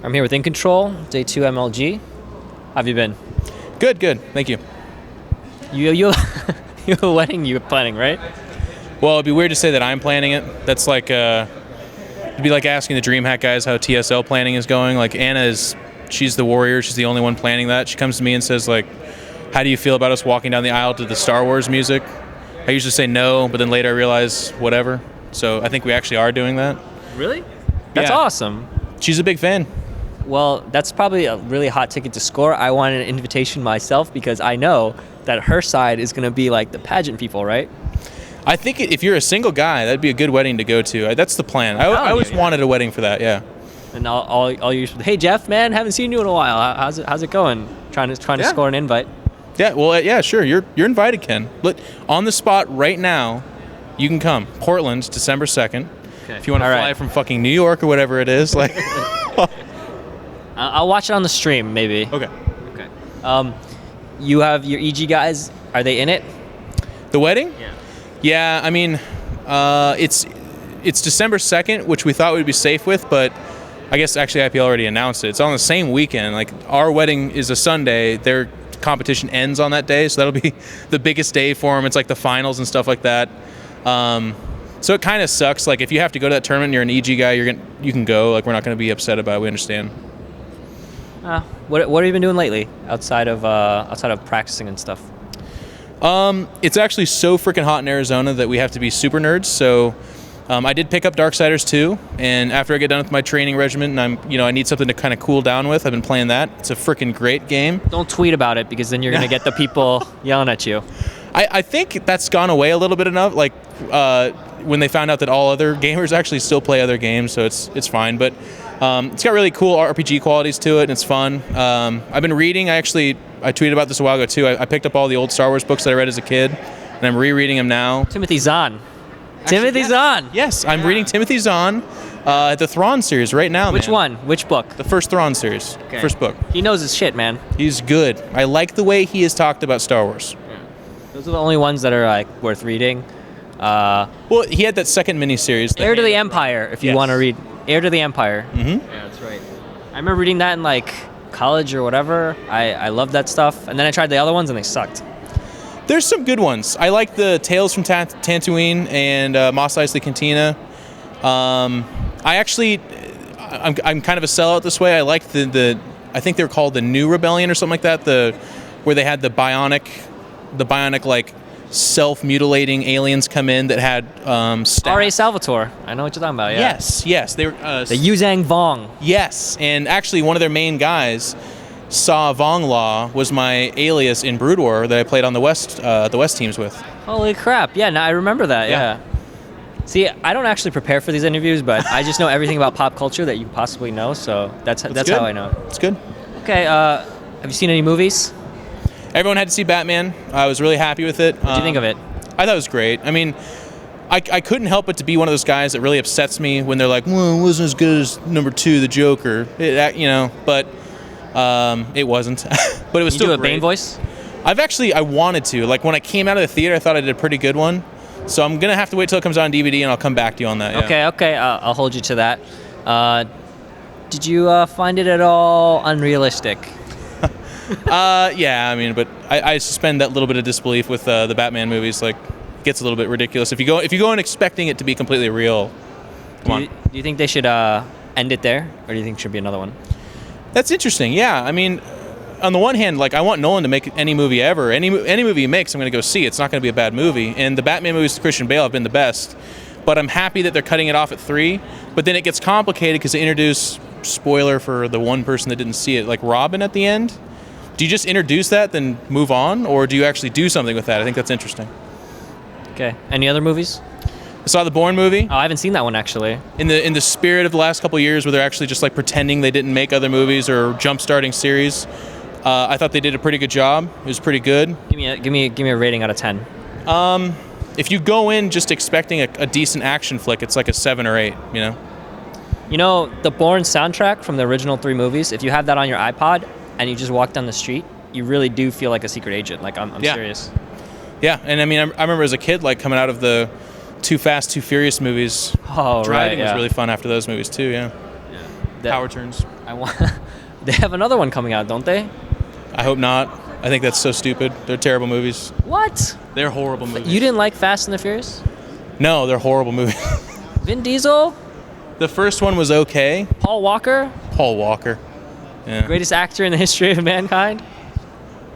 I'm here with In.Control, day 2 MLG. How have you been? Good. Thank you. You have a wedding you're planning, right? Well, it'd be weird to say that I'm planning it. That's like, it'd be like asking the DreamHack guys how TSL planning is going. Like, she's the warrior. She's the only one planning that. She comes to me and says, like, how do you feel about us walking down the aisle to the Star Wars music? I usually say no, but then later I realize whatever. So I think we actually are doing that. Really? That's Yeah. awesome. She's a big fan. Well, that's probably a really hot ticket to score. I wanted an invitation myself because I know that her side is going to be like the pageant people, right? I think if you're a single guy, that'd be a good wedding to go to. That's the plan. I always wanted a wedding for that, yeah. And I'll use, hey, Jeff, man, haven't seen you in a while. How's it going? Trying to score an invite. Yeah, well, yeah, sure. You're invited, Ken. But on the spot right now, you can come. Portland, December 2nd. Okay. If you want to fly from fucking New York or whatever it is, like. I'll watch it on the stream, maybe. Okay. You have your EG guys. Are they in it? The wedding? Yeah. Yeah, I mean, it's December 2nd, which we thought we'd be safe with, but I guess actually IPL already announced it. It's on the same weekend. Like, our wedding is a Sunday. Their competition ends on that day, so that'll be the biggest day for them. It's like the finals and stuff like that. So it kind of sucks. Like, if you have to go to that tournament and you're an EG guy, you can go. Like, we're not going to be upset about it. We understand. What have you been doing lately outside of practicing and stuff? It's actually so freaking hot in Arizona that we have to be super nerds. So I did pick up Darksiders 2, and after I get done with my training regimen, and I need something to kind of cool down with. I've been playing that. It's a freaking great game. Don't tweet about it because then you're gonna get the people yelling at you. I think that's gone away a little bit enough. Like when they found out that all other gamers actually still play other games, so it's fine. But it's got really cool RPG qualities to it, and it's fun. I've been reading. I tweeted about this a while ago too. I picked up all the old Star Wars books that I read as a kid, and I'm rereading them now. Timothy Zahn. Timothy Zahn. Yes, I'm reading Timothy Zahn, the Thrawn series right now. Which one? Which book? The first Thrawn series. Okay. First book. He knows his shit, man. He's good. I like the way he has talked about Star Wars. Yeah. Those are the only ones that are like worth reading. Well, he had that second miniseries. Heir to the Empire, if you want to read. Heir to the Empire. Mm-hmm. Yeah, that's right. I remember reading that in like college or whatever. I loved that stuff. And then I tried the other ones and they sucked. There's some good ones. I like the Tales from Tatooine and Mos Eisley Cantina. I'm kind of a sellout this way. I like the I think they're called the New Rebellion or something like that. Where they had the bionic like self-mutilating aliens come in that had R.A. Salvatore. I know what you're talking about. Yeah. Yes. They were the Yuzhang Vong. Yes, and actually one of their main guys, Saw Vong Law, was my alias in Brood War that I played on the West teams with. Holy crap! Yeah, no, I remember that. Yeah. See, I don't actually prepare for these interviews, but I just know everything about pop culture that you possibly know. So that's how I know. It's good. Okay. Have you seen any movies? Everyone had to see Batman. I was really happy with it. What do you think of it? I thought it was great. I mean, I couldn't help but to be one of those guys that really upsets me when they're like, well, it wasn't as good as number 2, The Joker. But it wasn't. But it was still do a great. Bane voice? I wanted to. Like, when I came out of the theater, I thought I did a pretty good one. So I'm going to have to wait till it comes out on DVD, and I'll come back to you on that. Yeah. Okay. I'll hold you to that. Did you find it at all unrealistic? Yeah, I mean, but I suspend that little bit of disbelief with the Batman movies. Like, it gets a little bit ridiculous. If you go in expecting it to be completely real, Do you think they should end it there, or do you think there should be another one? That's interesting. Yeah, I mean, on the one hand, like, I want Nolan to make any movie ever. Any movie he makes, I'm going to go see. It's not going to be a bad movie. And the Batman movies with Christian Bale have been the best. But I'm happy that they're cutting it off at 3. But then it gets complicated because they introduce, spoiler for the one person that didn't see it, like Robin at the end. Do you just introduce that, then move on? Or do you actually do something with that? I think that's interesting. Okay. Any other movies? I saw the Bourne movie. Oh, I haven't seen that one, actually. In the spirit of the last couple of years where they're actually just like pretending they didn't make other movies or jump-starting series, I thought they did a pretty good job. It was pretty good. Give me a rating out of 10. If you go in just expecting a decent action flick, it's like a 7 or 8, you know? You know, the Bourne soundtrack from the original 3 movies, if you have that on your iPod and you just walk down the street, you really do feel like a secret agent. Like, I'm serious. Yeah, and I mean, I remember as a kid, like, coming out of the Too Fast, Too Furious movies. Oh, Driving right, was really fun after those movies, too, yeah. Power turns. I want. They have another one coming out, don't they? I hope not. I think that's so stupid. They're terrible movies. What? They're horrible movies. You didn't like Fast and the Furious? No, they're horrible movies. Vin Diesel? The first one was okay. Paul Walker? Paul Walker. Yeah. Greatest actor in the history of mankind?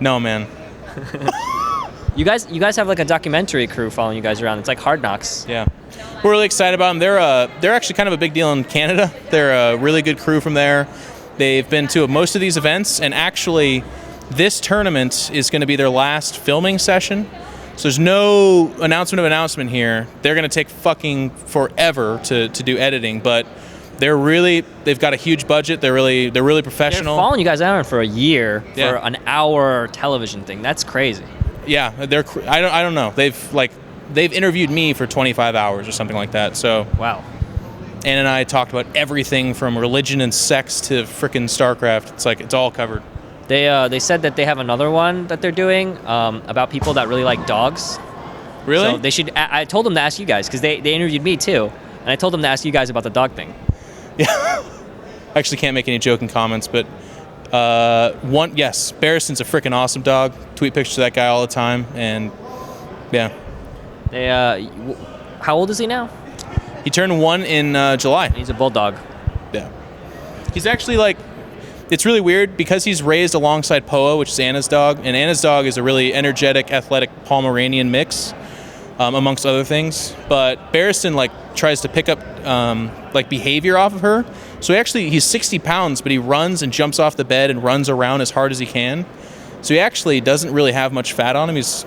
No, man. You guys have like a documentary crew following you guys around. It's like Hard Knocks. Yeah. We're really excited about them. They're actually kind of a big deal in Canada. They're a really good crew from there. They've been to most of these events, and actually this tournament is going to be their last filming session. So there's no announcement here. They're going to take fucking forever to do editing, but they've got a huge budget. They're really professional. They're following you guys around for a year for Yeah. an hour television thing. That's crazy. Yeah, I don't know. They've interviewed me for 25 hours or something like that. So Wow. Ann and I talked about everything from religion and sex to frickin' StarCraft. It's all covered. They said that they have another one that they're doing about people that really like dogs. Really? So they should. I told them to ask you guys because they interviewed me too, and I told them to ask you guys about the dog thing. Yeah. I actually can't make any joking comments, but yes, Barriston's a freaking awesome dog. Tweet pictures of that guy all the time, and yeah. How old is he now? He turned 1 in July. He's a bulldog. Yeah. He's actually it's really weird because he's raised alongside Poa, which is Anna's dog, and Anna's dog is a really energetic, athletic Pomeranian mix, amongst other things. But Barriston tries to pick up behavior off of her. So he's 60 pounds, but he runs and jumps off the bed and runs around as hard as he can. So he actually doesn't really have much fat on him. He's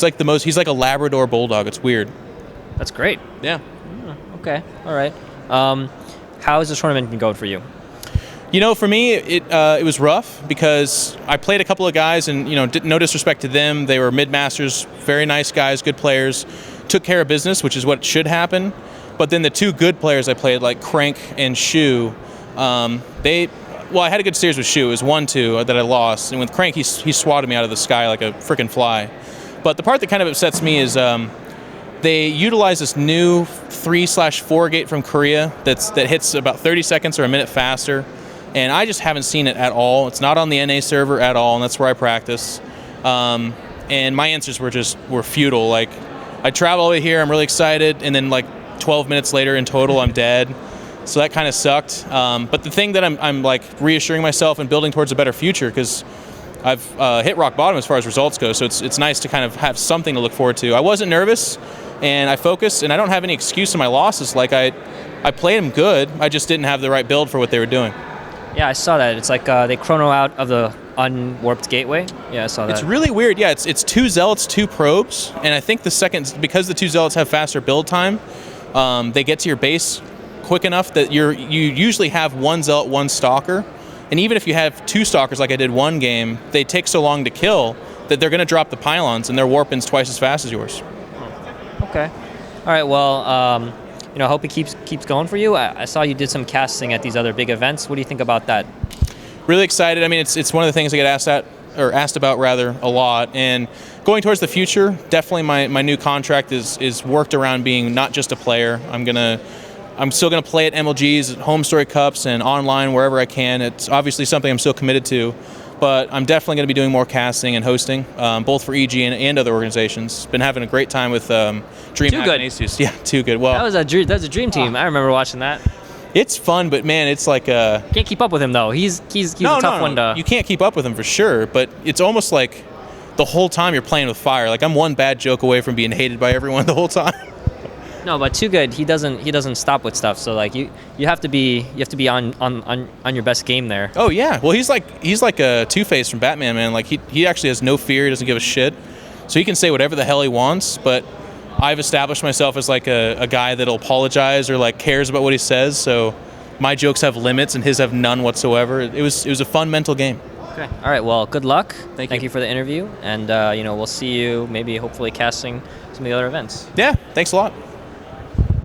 like a Labrador bulldog. It's weird. That's great. Yeah. Okay. All right. How has this tournament been going for you? For me, it was rough because I played a couple of guys, and no disrespect to them, they were mid-masters, very nice guys, good players, took care of business, which is what should happen. But then the two good players I played, like Crank and Shu, I had a good series with Shu. It was 1-2 that I lost, and with Crank, he swatted me out of the sky like a freaking fly. But the part that kind of upsets me is they utilize this new 3/4 gate from Korea that hits about 30 seconds or a minute faster. And I just haven't seen it at all. It's not on the NA server at all, and that's where I practice. And my answers were futile. I travel all the way here, I'm really excited, and then 12 minutes later in total, I'm dead. So that kind of sucked. But the thing that I'm reassuring myself and building towards a better future, because I've hit rock bottom as far as results go, so it's nice to kind of have something to look forward to. I wasn't nervous, and I focused, and I don't have any excuse in my losses. I played them good, I just didn't have the right build for what they were doing. Yeah, I saw that. It's they chrono out of the unwarped gateway. Yeah, I saw that. It's really weird. Yeah, it's 2 zealots, 2 probes, and I think because the 2 zealots have faster build time, they get to your base quick enough that you usually have 1 zealot, 1 stalker, and even if you have 2 stalkers like I did one game, they take so long to kill that they're going to drop the pylons and their warping's twice as fast as yours. Okay. All right. Well. I hope it keeps going for you. I saw you did some casting at these other big events. What do you think about that? Really excited. I mean, it's one of the things I get asked about a lot. And going towards the future, definitely my new contract is worked around being not just a player. I'm still gonna play at MLGs, home story cups, and online wherever I can. It's obviously something I'm still committed to. But I'm definitely going to be doing more casting and hosting, both for EG and other organizations. Been having a great time with DreamHack and Asus. Yeah, too good. Well, that was a dream team. I remember watching that. It's fun, but man, it's can't keep up with him though. He's a tough one to. You can't keep up with him for sure, but it's almost like the whole time you're playing with fire. I'm one bad joke away from being hated by everyone the whole time. No, but Too Good, he doesn't stop with stuff. So you have to be on your best game there. Oh yeah, well he's like a Two-Face from Batman, man. He actually has no fear. He doesn't give a shit. So he can say whatever the hell he wants. But I've established myself as a guy that'll apologize or cares about what he says. So my jokes have limits and his have none whatsoever. It was a fun mental game. Okay. All right. Well, good luck. Thank you for the interview, and we'll see you hopefully casting some of the other events. Yeah. Thanks a lot.